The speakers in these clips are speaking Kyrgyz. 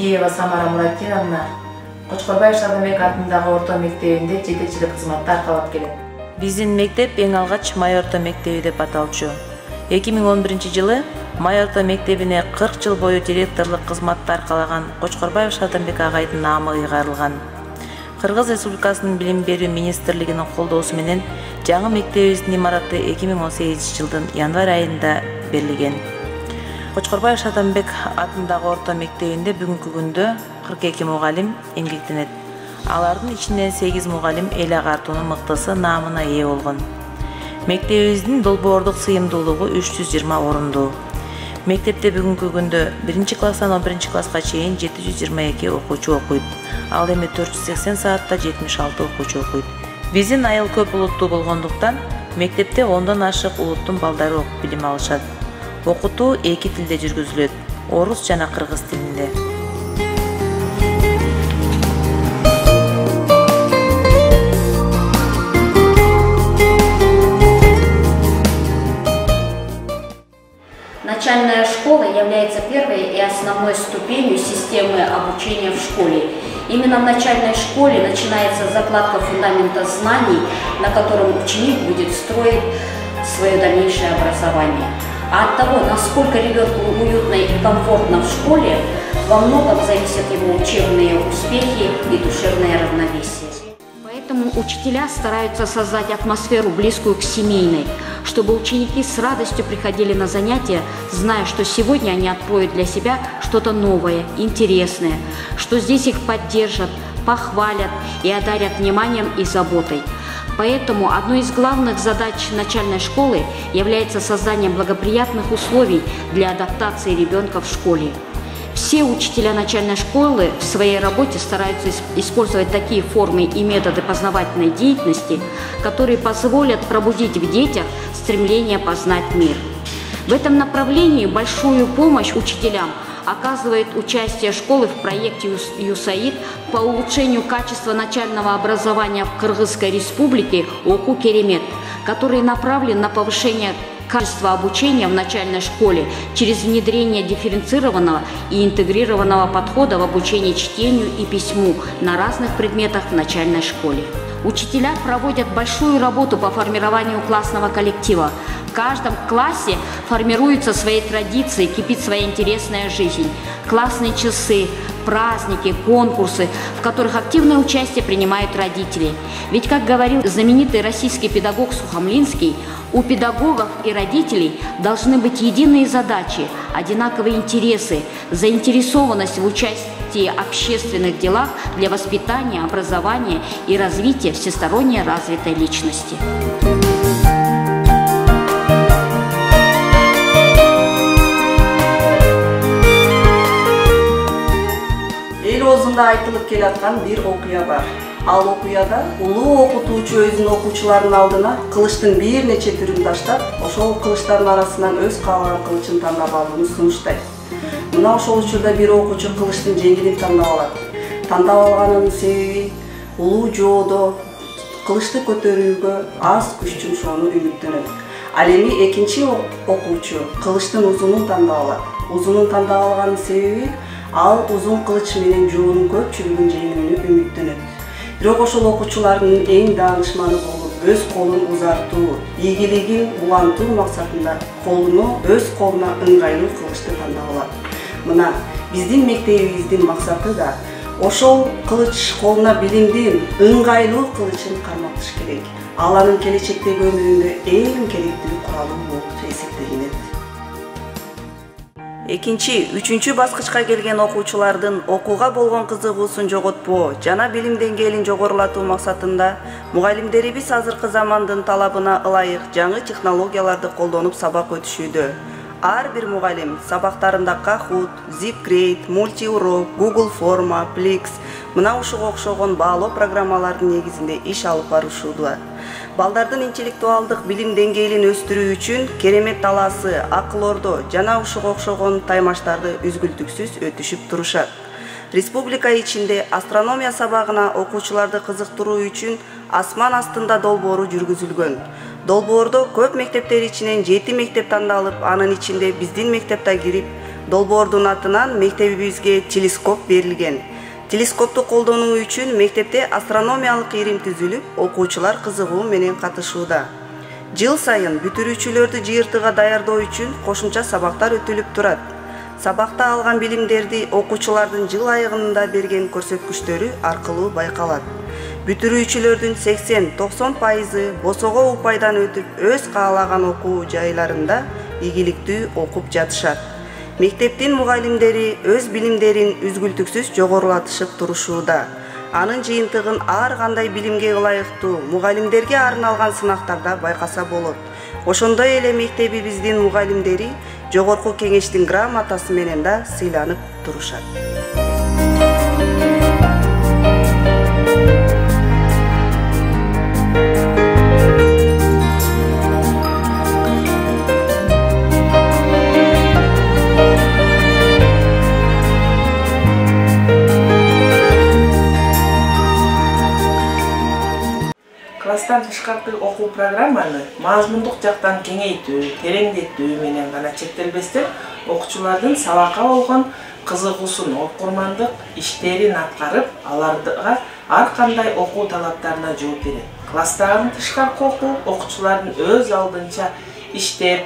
Мелдиева Самара Муратиновна Кочкорбаев Шадамбек атындагы орто мектебинде жетекчилик кызматты аркалап келет. Биздин мектеп эң алгач Май орто мектеби деп аталчу. 2011 жылы Май орто мектебине 40 жыл бою директорлук кызматты аркалаган Кочкорбаев Шадамбек агайдын наамы ыйгарылган. Кыргыз Республикасынын Билим берүү министрлигинин колдоосу менен жаңы мектебибиздин имараты 2018 жылдын январь айында берилген. Кочкорбаев Шадамбек атындагы орто мектебинде бүгүнкү күндө 42 мугалим эмгектенет. Алардын ичинен 8 мугалим эл агартуунун мыктысы наамына ээ болгон. Мектебибиздин долбоордук сыйымдуулугу 320 орундуу. Мектепте бүгүнкү күндө 1-класстан 11 класска чейин 722 окуучу окуйт. Ал эми 480 саатта 76 окуучу окуйт. Биздин айыл көп улуттуу болгондуктан мектепте 10дон ашык улуттун балдары окуп билим алышат. Окутуу эки тилде жүргүзүлөт: орус жана кыргыз тилинде. Начальная школа является первой и основной ступенью системы обучения в школе. Именно в начальной школе начинается закладка фундамента знаний, на котором ученик будет строить свое дальнейшее образование. А от того, насколько ребенку уютно и комфортно в школе, во многом зависят его учебные успехи и душевное равновесие. Поэтому учителя стараются создать атмосферу, близкую к семейной, чтобы ученики с радостью приходили на занятия, зная, что сегодня они откроют для себя что-то новое, интересное, что здесь их поддержат, похвалят и одарят вниманием и заботой. Поэтому одной из главных задач начальной школы является создание благоприятных условий для адаптации ребенка в школе. Все учителя начальной школы в своей работе стараются использовать такие формы и методы познавательной деятельности, которые позволят пробудить в детях стремление познать мир. В этом направлении большую помощь учителям оказывает участие школы в проекте ЮСАИД по улучшению качества начального образования в Кыргызской республике «Оку Керемет», который направлен на повышение качества обучения в начальной школе через внедрение дифференцированного и интегрированного подхода в обучении чтению и письму на разных предметах в начальной школе. Учителя проводят большую работу по формированию классного коллектива. В каждом классе формируются свои традиции, кипит своя интересная жизнь. Классные часы, праздники, конкурсы, в которых активное участие принимают родители. Ведь, как говорил знаменитый российский педагог Сухомлинский, у педагогов и родителей должны быть единые задачи, одинаковые интересы, заинтересованность в участии в общественных делах для воспитания, образования и развития всесторонне развитой личности. Эл оозунда айтылып келаткан бир окуя бар. Ал окуяда улуу окутуучу өзүнүн окуучуларынын алдына кылычтын бир нече түрүн таштап, ошол кылычтардын арасынан өз каалаган кылычын тандап алууну сунуштайт. Мына ошол учурда бир окуучу кылычтын жеңилин тандап алат. Тандап алганынын себеби улуу жоодо кылычты көтөрүүгө аз күч жумшоону үмүттөнөт. Ал эми экинчи окуучу кылычтын узунун тандап алат. Узунун тандап алганынын себеби ал узун кылыч менен жоонун көпчүлүгүн жеңүүнү үмүттөнөт. Бирок ошол окуучулардын эң даанышманы болуп, өз колун узартуу, ийгилигин улантуу максатында өз колуна ыңгайлуу кылычты тандап алат. Мына биздин мектебибиздин максаты да ошол кылыч колуна билимдин ыңгайлуу кылычын карматыш керек. Ал анын келечектеги өмүрүндө эң керектүү куралы болуп эсептелинет. Экинчи, үчүнчү баскычка келген окуучулардын окууга болгон кызыгуусун жоготпоо жана билим деңгээлин жогорулатуу максатында мугалимдерибиз азыркы замандын талабына ылайык жаңы технологияларды колдонуп сабак өтүшүүдө. Ар бир мугалим сабактарында Kahoot, Zipgrade, Multiurok, Google Forma, Plex мына ушуга окшогон баалоо программалардын негизинде иш алып барышууда. Балдардын интеллектуалдык билим деңгээлин өстүрүү үчүн Керемет талаасы, Акыл Ордо жана ушуга окшогон таймаштарды үзгүлтүксүз өтүшүп турушат. Республика ичинде астрономия сабагына окуучуларды кызыктыруу үчүн Асман астында долбоору жүргүзүлгөн. Долбоордо көп мектептер ичинен 7 мектеп тандалып, анын ичинде биздин мектепте кирип, Долбоордун атынан мектебибизге телескоп берилген. Телескопту колдонуу үчүн мектепте астрономиялык ирим түзүлүп, окуучулар кызыгуу менен катышууда. Жыл сайын бүтүрүүчүлөрдү жыйыртыга даярдоо үчүн кошумча сабактар өтүлүп турат. Сабакта алган билимдерди окуучулардын жыл айыгында берген көрсөткүчтөрү аркылуу байкалат. Бүтүрүүчүлөрдүн 80-90% босого упайдан өтүп, өз каалаган окуу жайларында ийгиликтүү окуп жатышат. Мектептин мугалимдери өз билимдерин үзгүлтүксүз жогорулатышып турушууда. Анын жыйынтыгын ар кандай билимге ылайыктуу мугалимдерге арналган сынактарда байкаса болот. Ошондой эле мектебибиздин мугалимдери жогорку кеңештин грамотасы менен да сыйланып турушат. Класстан тышкары окуу программаны мазмундук жактан кеңейтүү, тереңдетүү менен гана чектелбестен, окуучулардын сабакка болгон кызыгуусун, окурмандык иштерин аткарып, аларга ар кандай окуу талаптарына жооп берет. Класстагы тышкаркы окуу окуучулардын өз алдынча иштеп,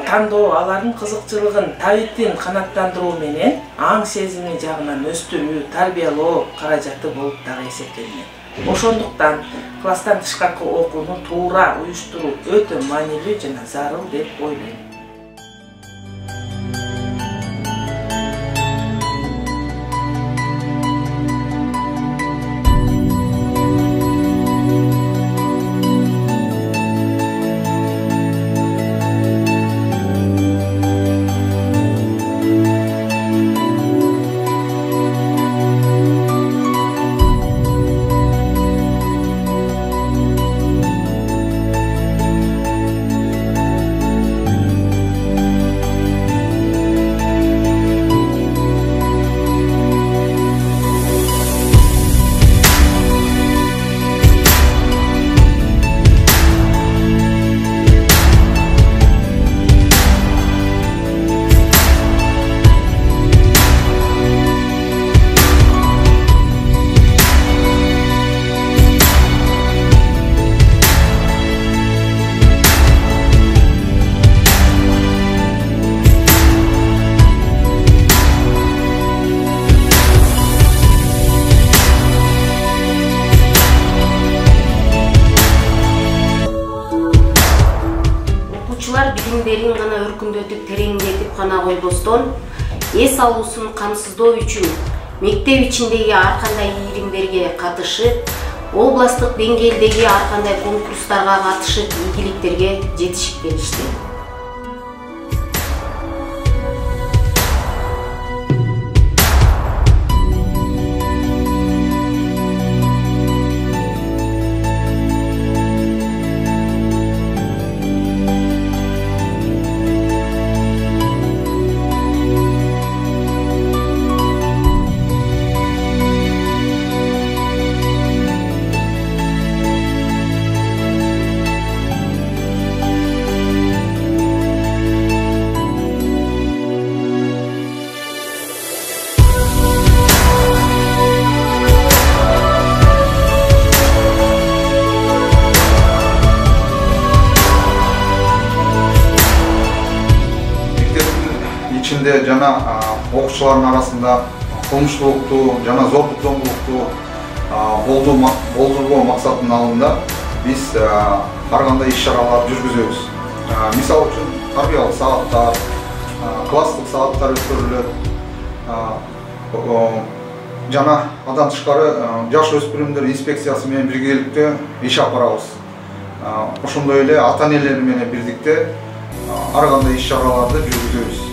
тандоо, алардын кызыкчылыгын, табитин канааттандыруу менен аң сезими жагынан өстүрүү, тарбиялоо каражаты болуп дагы эсептелинет. Ошондуктан класстан тышкаркы окууну туура уюштуруу өтө маанилүү жана зарыл деп ойлойм. Билимдерин гана өркүндөтүп, тереңдетип гана койбостон, эс алуусун камсыздоо үчүн мектеп ичиндеги ар кандай ийгиликтерге катышып, областтык деңгээлдеги ар кандай конкурстарга катышып, ийгиликтерге жетишип келишти. İçinde jana okuşçuların arasında kılmışçılıktı, jana zorluk zomluluktu болдыруу максатынын алдында биз ар кандай иш-чаралар жүргүзөбүз. Мисалы үчүн тарбиялык сааттар, класстык сааттар өткөрүлөт. Жана андан тышкары жаш өспүрүмдөр инспекциясы менен биргеликте иш алып барабыз. Ошондой эле ата-энелер менен бирдикте ар кандай иш-чараларды жүргүзөбүз.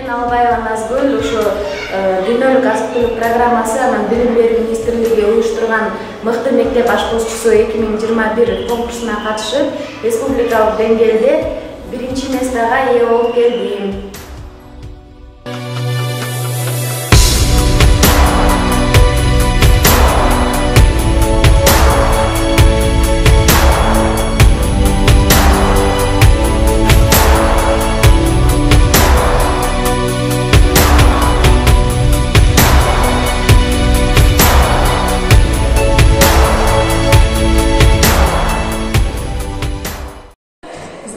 Мен Албаева Назгүл, ушу дүйнөлүк азык-түлүк программасы анан Билим берүү министрлиги уюштурган мыкты мектеп ашпозчусу 2021 конкурсуна катышып, республикалык деңгээлде 1-чи местага ээ болуп келдим.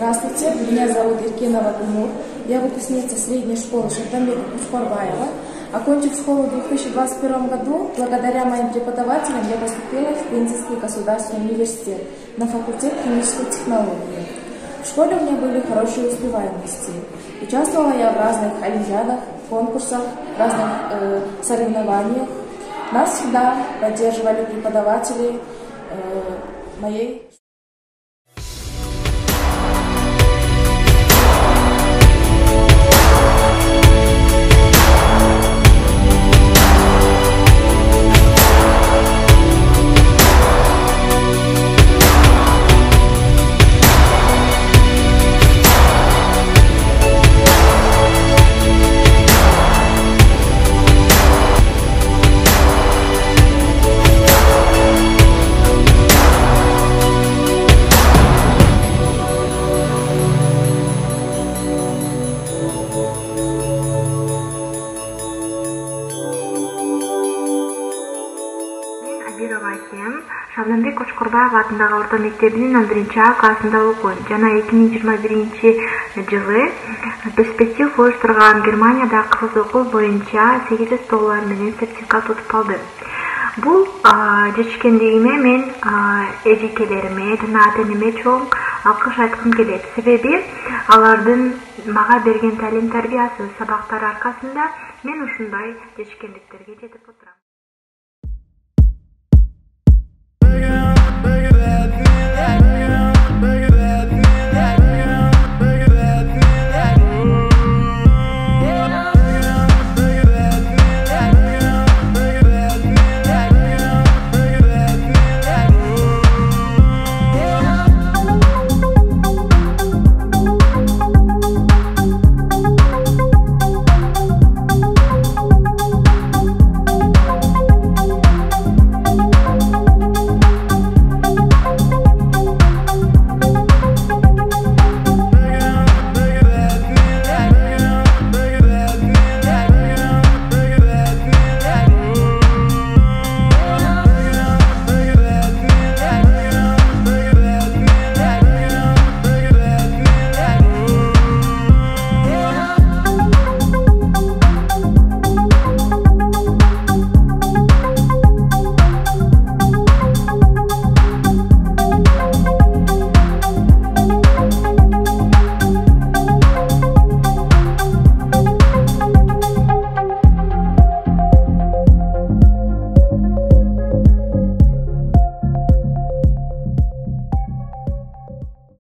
Здравствуйте, меня зовут Иркинова Тимур. Я выпускница средней школы Шартамбека Кучкорбаева. Окончив школу в 2021 году, благодаря моим преподавателям я поступила в Пензенский государственный университет на факультет химической технологии. В школе у меня были хорошие успеваемости. Участвовала я в разных олимпиадах, конкурсах, разных соревнованиях. Нас всегда поддерживали преподаватели моей. Шабданбек Кочкорбаев атындагы орто мектебинин 11-А классында окуйм. Жана 2021-жылы перспектив уюштурган Германияда кызыл окуу боюнча 800 доллар менен сертификат утуп алдым. Бул жетишкендигиме мен эжекелериме жана ата-энеме чоң алкыш айткым келет. Себеби алардын мага берген талим тарбиясы сабактары аркасында мен ушундай жетишкендиктерге жетип отурам. Big it up, bad feeling.